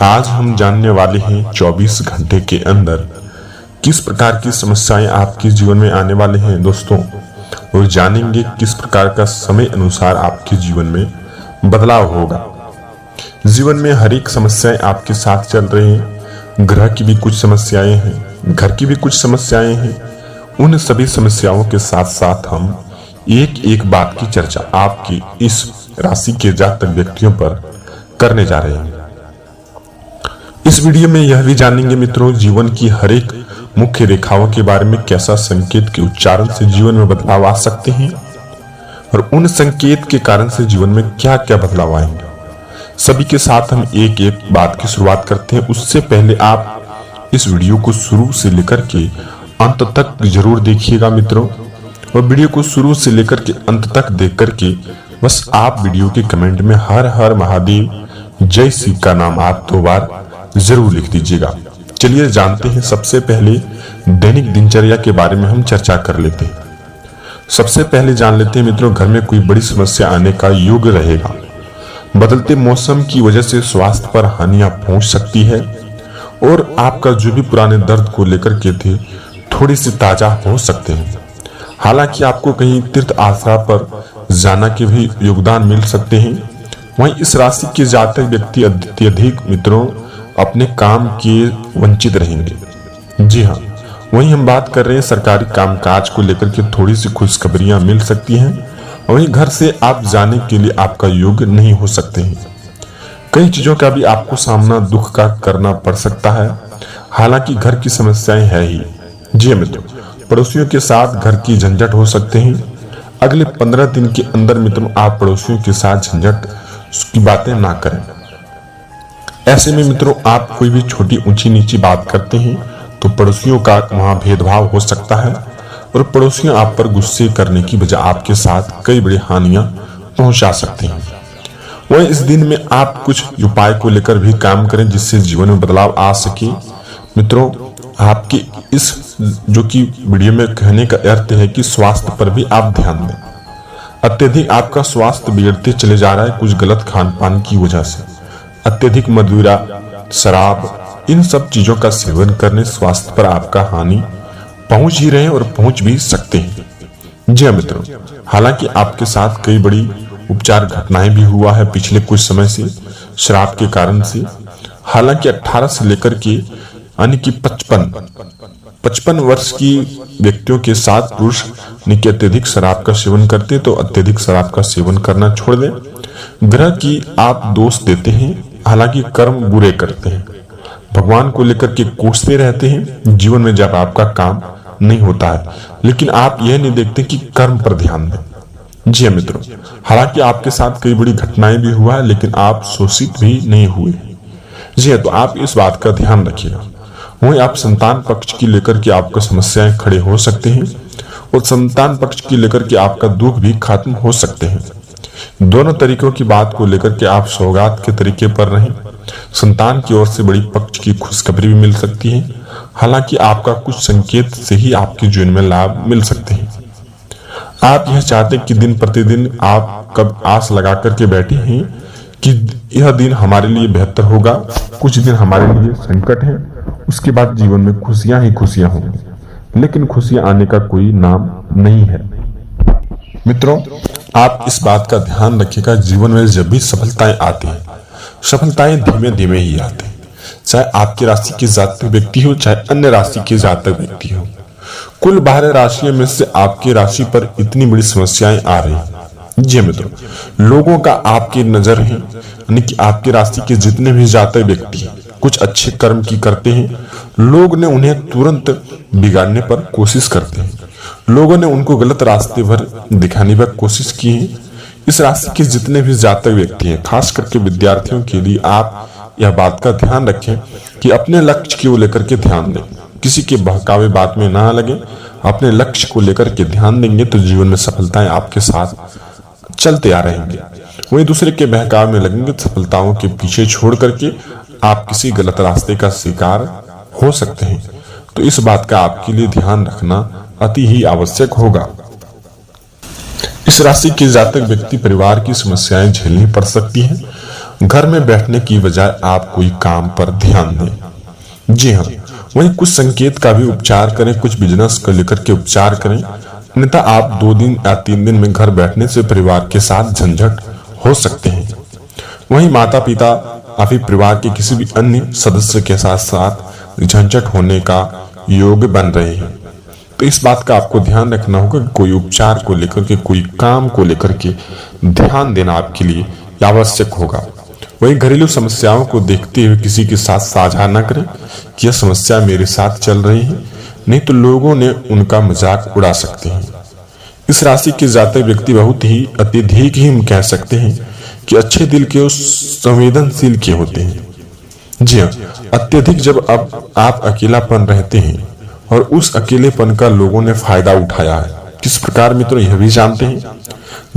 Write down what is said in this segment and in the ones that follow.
आज हम जानने वाले हैं 24 घंटे के अंदर किस प्रकार की समस्याएं आपके जीवन में आने वाले हैं दोस्तों, और जानेंगे किस प्रकार का समय अनुसार आपके जीवन में बदलाव होगा। जीवन में हर एक समस्याएं आपके साथ चल रही हैं। ग्रह की भी कुछ समस्याएं हैं, घर की भी कुछ समस्याएं हैं। उन सभी समस्याओं के साथ साथ हम एक एक बात की चर्चा आपकी इस राशि के जातक व्यक्तियों पर करने जा रहे हैं। इस वीडियो में यह भी जानेंगे मित्रों, जीवन की हर एक मुख्य रेखाओं के बारे में, कैसा संकेत के उच्चारण से जीवन में बदलाव आ सकते हैं और उन संकेत के कारण से जीवन में क्या क्या बदलाव आएंगे। सभी के साथ हम एक एक बात की शुरुआत करते हैं। उससे पहले आप इस वीडियो को शुरू से लेकर के अंत तक जरूर देखिएगा मित्रों, और वीडियो को शुरू से लेकर के अंत तक देख करके बस आप वीडियो के कमेंट में हर हर महादेव जय शिव का नाम आप 2 बार जरूर लिख दीजिएगा। चलिए जानते हैं, सबसे पहले दैनिक दिनचर्या के बारे में हम चर्चा कर लेते हैं। सबसे पहले जान लेते हैं मित्रों, घर में कोई बड़ी समस्या आने का योग रहेगा। बदलते मौसम की वजह से स्वास्थ्य पर हानियां पहुंच सकती है और आपका जो भी पुराने दर्द को लेकर के थे थोड़ी सी ताजा हो सकते हैं। हालांकि आपको कहीं तीर्थ आश्रम पर जाना के भी योगदान मिल सकते हैं। वहीं इस राशि के जातक व्यक्ति अत्यधिक मित्रों अपने काम के वंचित रहेंगे। जी हाँ, वहीं हम बात कर रहे हैं सरकारी कामकाज को लेकर के थोड़ी सी खुशखबरियां मिल सकती हैं। वहीं घर से आप जाने के लिए आपका योग नहीं हो सकते हैं। कई चीजों का भी आपको सामना दुख का करना पड़ सकता है। हालांकि घर की समस्याएं है ही। जी मित्रों, पड़ोसियों के साथ घर की झंझट हो सकते हैं। अगले 15 दिन के अंदर मित्रों आप पड़ोसियों के साथ झंझट की बातें ना करें। ऐसे में मित्रों आप कोई भी छोटी ऊंची नीची बात करते हैं तो पड़ोसियों का वहां भेदभाव हो सकता है और पड़ोसियों आप पर गुस्से करने की बजाय आपके साथ कई बड़ी हानियां पहुंचा सकते हैं। वहीं इस दिन में आप कुछ उपाय को लेकर भी काम करें जिससे जीवन में बदलाव आ सके। मित्रों आपकी इस जो कि वीडियो में कहने का अर्थ है कि स्वास्थ्य पर भी आप ध्यान दें। अत्यधिक आपका स्वास्थ्य बिगड़ते चले जा रहा है कुछ गलत खान पान की वजह से। अत्यधिक मदिरा, शराब, इन सब चीजों का सेवन करने स्वास्थ्य पर आपका हानि पहुंच ही रहे और पहुंच भी सकते हैं। जी मित्रों, हालांकि आपके साथ कई बड़ी उपचार घटनाएं भी हुआ है पिछले कुछ समय से शराब के कारण से। हालांकि 18 से लेकर के यानी कि 55 वर्ष की व्यक्तियों के साथ पुरुष यानी कि अत्यधिक शराब का सेवन करते तो अत्यधिक शराब का सेवन करना छोड़ दें। ग्रह की आप दोष देते हैं, हालांकि कर्म बुरे करते हैं। भगवान को लेकर के कोसते रहते हैं जीवन में जब आपका काम नहीं होता है, लेकिन आप यह नहीं देखते कि कर्म पर ध्यान दें। जी मित्रों, हालांकि आपके साथ कई बड़ी घटनाएं भी हुआ है लेकिन आप शोषित भी नहीं हुए। जी तो आप इस बात का ध्यान रखिएगा। वहीं आप संतान पक्ष की लेकर के आपको समस्याएं खड़े हो सकते हैं और संतान पक्ष की लेकर के आपका दुख भी खत्म हो सकते हैं। दोनों तरीकों की बात को लेकर के आप सौगात के तरीके पर रहें। संतान की ओर से बड़ी पक्ष की खुशखबरी भी मिल सकती है। हालांकि आपका कुछ संकेत से ही आपके जीवन में लाभ मिल सकते हैं। आप यह चाहते हैं कि दिन प्रतिदिन आप कब आस लगा करके बैठे हैं कि यह दिन हमारे लिए बेहतर होगा, कुछ दिन हमारे लिए संकट है, उसके बाद जीवन में खुशियां ही खुशियां होंगी, लेकिन खुशियां आने का कोई नाम नहीं है। मित्रों आप इस बात का ध्यान रखिएगा, जीवन में जब भी सफलताएं आती हैं, सफलताएं धीमे धीमे ही आती हैं। चाहे आपकी राशि के जातक व्यक्ति हो चाहे अन्य राशि के जातक व्यक्ति हो, कुल 12 राशियों में से आपकी राशि पर इतनी बड़ी समस्याएं आ रही हैं। जी मित्रों, लोगों का आपकी नजर है, यानी कि आपकी राशि के जितने भी जातक व्यक्ति कुछ अच्छे कर्म की करते हैं, लोग ने उन्हें तुरंत बिगाड़ने पर कोशिश करते हैं। लोगों ने उनको गलत रास्ते पर दिखाने पर कोशिश की है। इस राशि के जितने भी जातक व्यक्ति हैं, खास करके विद्यार्थियों के लिए आप यह बात का ध्यान रखें कि अपने लक्ष्य को लेकर के ध्यान दें। किसी के बहकावे बात में ना लगे, अपने लक्ष्य को लेकर के ध्यान देंगे तो जीवन में सफलताएं आपके साथ चलते आ रहेंगे। वहीं दूसरे के बहकावे में लगेंगे, सफलताओं के पीछे छोड़ करके आप किसी गलत रास्ते का शिकार हो सकते हैं। तो इस बात का आपके लिए ध्यान रखना अति ही आवश्यक होगा। इस राशि के जातक व्यक्ति परिवार की समस्याएं झेलनी पड़ सकती हैं। घर में बैठने की बजाय आप कोई काम पर ध्यान दें। जी हाँ, वहीं कुछ संकेत का भी उपचार करें, कुछ बिजनेस को लेकर के उपचार करें, अन्यथा आप 2 दिन या 3 दिन में घर बैठने से परिवार के साथ झंझट हो सकते हैं। वहीं माता पिता या फिर परिवार के किसी भी अन्य सदस्य के साथ साथ झंझट होने का योग बन रहे हैं। तो इस बात का आपको ध्यान रखना होगा कि कोई उपचार को लेकर के, कोई काम को लेकर के ध्यान देना आपके लिए आवश्यक होगा। वहीं घरेलू समस्याओं को देखते हुए किसी के साथ साझा न करें कि यह समस्या मेरे साथ चल रही है, नहीं तो लोगों ने उनका मजाक उड़ा सकते हैं। इस राशि के जातक व्यक्ति बहुत ही अत्यधिक ही हम कह सकते हैं कि अच्छे दिल के और संवेदनशील के होते हैं। जी हाँ, अत्यधिक जब अब आप अकेलापन रहते हैं और उस अकेलेपन का लोगों ने फायदा उठाया है। किस प्रकार मित्रों, यह भी जानते हैं,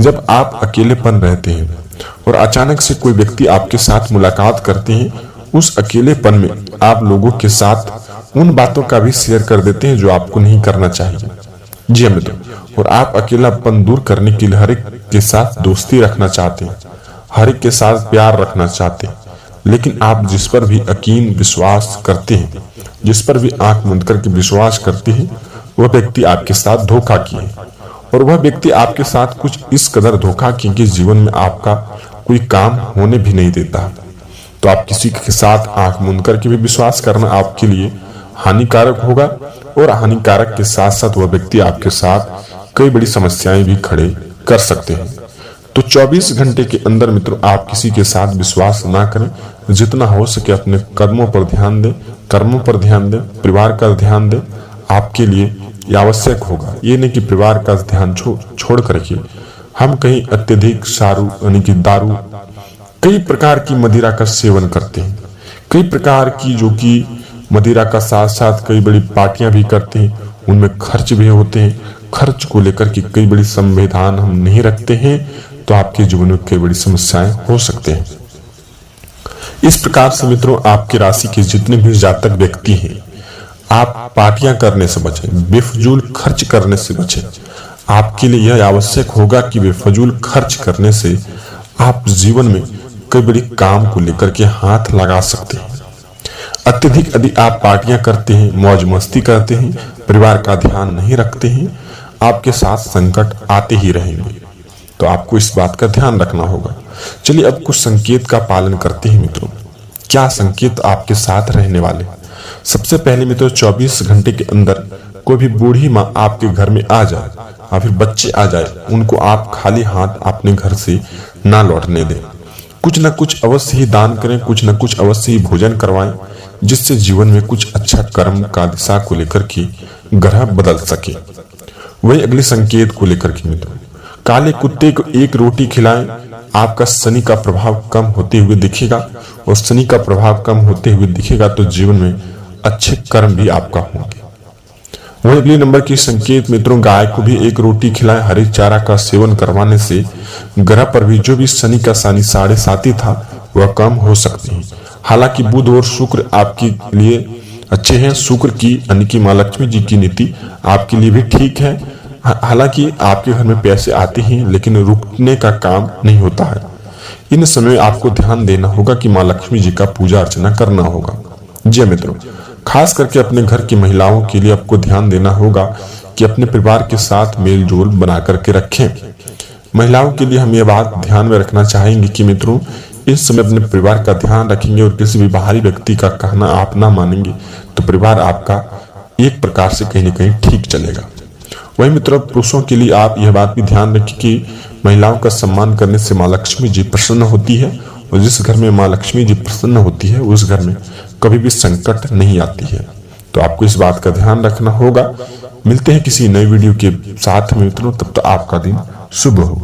जब आप अकेलेपन रहते हैं और अचानक से कोई व्यक्ति आपके साथ मुलाकात करते हैं, उस अकेलेपन में आप लोगों के साथ उन बातों का भी शेयर कर देते हैं जो आपको नहीं करना चाहिए। जी हाँ मित्रों, और आप अकेलापन दूर करने के लिए हर एक के साथ दोस्ती रखना चाहते हैं, हर एक के साथ प्यार रखना चाहते हैं, लेकिन आप जिस पर भी यकीन विश्वास करते हैं, जिस पर भी आंख मूंद करके विश्वास करते हैं, वह व्यक्ति आपके साथ धोखा किए, और वह व्यक्ति आपके साथ कुछ इस कदर धोखा किए कि जीवन में आपका कोई काम होने भी नहीं देता। तो आप किसी के साथ आंख मूंद करके भी विश्वास करना आपके लिए हानिकारक होगा, और हानिकारक के साथ साथ वह व्यक्ति आपके साथ कई बड़ी समस्याएं भी खड़े कर सकते हैं। तो 24 घंटे के अंदर मित्रों आप किसी के साथ विश्वास ना करें, जितना हो सके अपने कदमों पर ध्यान दें, कर्मों पर ध्यान दें, परिवार का ध्यान दें, आपके लिए यह आवश्यक होगा। ये नहीं कि परिवार का ध्यान छोड़ करके हम कहीं अत्यधिक सारू यानी कि दारू, कई प्रकार की मदिरा का सेवन करते हैं, कई प्रकार की जो कि मदिरा का साथ साथ कई बड़ी पार्टियां भी करते हैं, उनमें खर्च भी होते हैं। खर्च को लेकर के कई बड़ी संविधान हम नहीं रखते हैं, तो आपके जीवन में कई बड़ी समस्याएं हो सकते हैं। इस प्रकार से मित्रों आपकी राशि के जितने भी जातक व्यक्ति हैं, आप पार्टियां करने से बचें, बेफजूल खर्च करने से बचें। आपके लिए यह आवश्यक होगा कि बेफजूल खर्च करने से आप जीवन में कई बड़ी काम को लेकर के हाथ लगा सकते हैं। अत्यधिक यदि आप पार्टियां करते हैं, मौज मस्ती करते हैं, परिवार का ध्यान नहीं रखते हैं, आपके साथ संकट आते ही रहेंगे। तो आपको इस बात का ध्यान रखना होगा। चलिए अब कुछ संकेत का पालन करते हैं मित्रों। क्या संकेत आपके साथ रहने वाले? सबसे पहले मित्रों 24 घंटे के अंदर कोई भी बूढ़ी माँ आपके घर में आ जाए या फिर बच्चे आ जाए, उनको आप खाली हाथ अपने घर से ना लौटने दें। कुछ न कुछ अवश्य ही दान करें, कुछ न कुछ अवश्य ही भोजन करवाएं, जिससे जीवन में कुछ अच्छा कर्म का दिशा को लेकर के ग्रह बदल सके। वही अगले संकेत को लेकर के मित्रों, काले कुत्ते को एक रोटी खिलाएं, आपका शनि का प्रभाव कम होते हुए दिखेगा, और शनि का प्रभाव कम होते हुए दिखेगा तो जीवन में अच्छे कर्म भी आपका होंगे। वही अगले नंबर की संकेत मित्रों, गाय को भी एक रोटी खिलाएं, हरे चारा का सेवन करवाने से ग्रह पर भी जो भी शनि का सानी 7.5 था वह कम हो सकती है। हालांकि बुध और शुक्र आपके लिए अच्छे हैं। शुक्र की यानी कि माँ लक्ष्मी जी की नीति आपके लिए भी ठीक है। हालांकि आपके घर में पैसे आते हैं, लेकिन रुकने का काम नहीं होता है। इन समय आपको ध्यान देना होगा कि माँ लक्ष्मी जी का पूजा अर्चना करना होगा। जी मित्रों, खास करके अपने घर की महिलाओं के लिए आपको ध्यान देना होगा कि अपने परिवार के साथ मेल जोल बना करके रखें। महिलाओं के लिए हम ये बात ध्यान में रखना चाहेंगे कि मित्रों इस समय अपने परिवार का ध्यान रखेंगे और किसी भी बाहरी व्यक्ति का कहना आप ना मानेंगे तो परिवार आपका एक प्रकार से कहीं न कहीं ठीक चलेगा। वही मित्रों पुरुषों के लिए आप यह बात भी ध्यान रखें कि महिलाओं का सम्मान करने से माँ लक्ष्मी जी प्रसन्न होती है, और जिस घर में माँ लक्ष्मी जी प्रसन्न होती है उस घर में कभी भी संकट नहीं आती है। तो आपको इस बात का ध्यान रखना होगा। मिलते हैं किसी नई वीडियो के साथ में मित्रों, तब तक आपका दिन शुभ हो।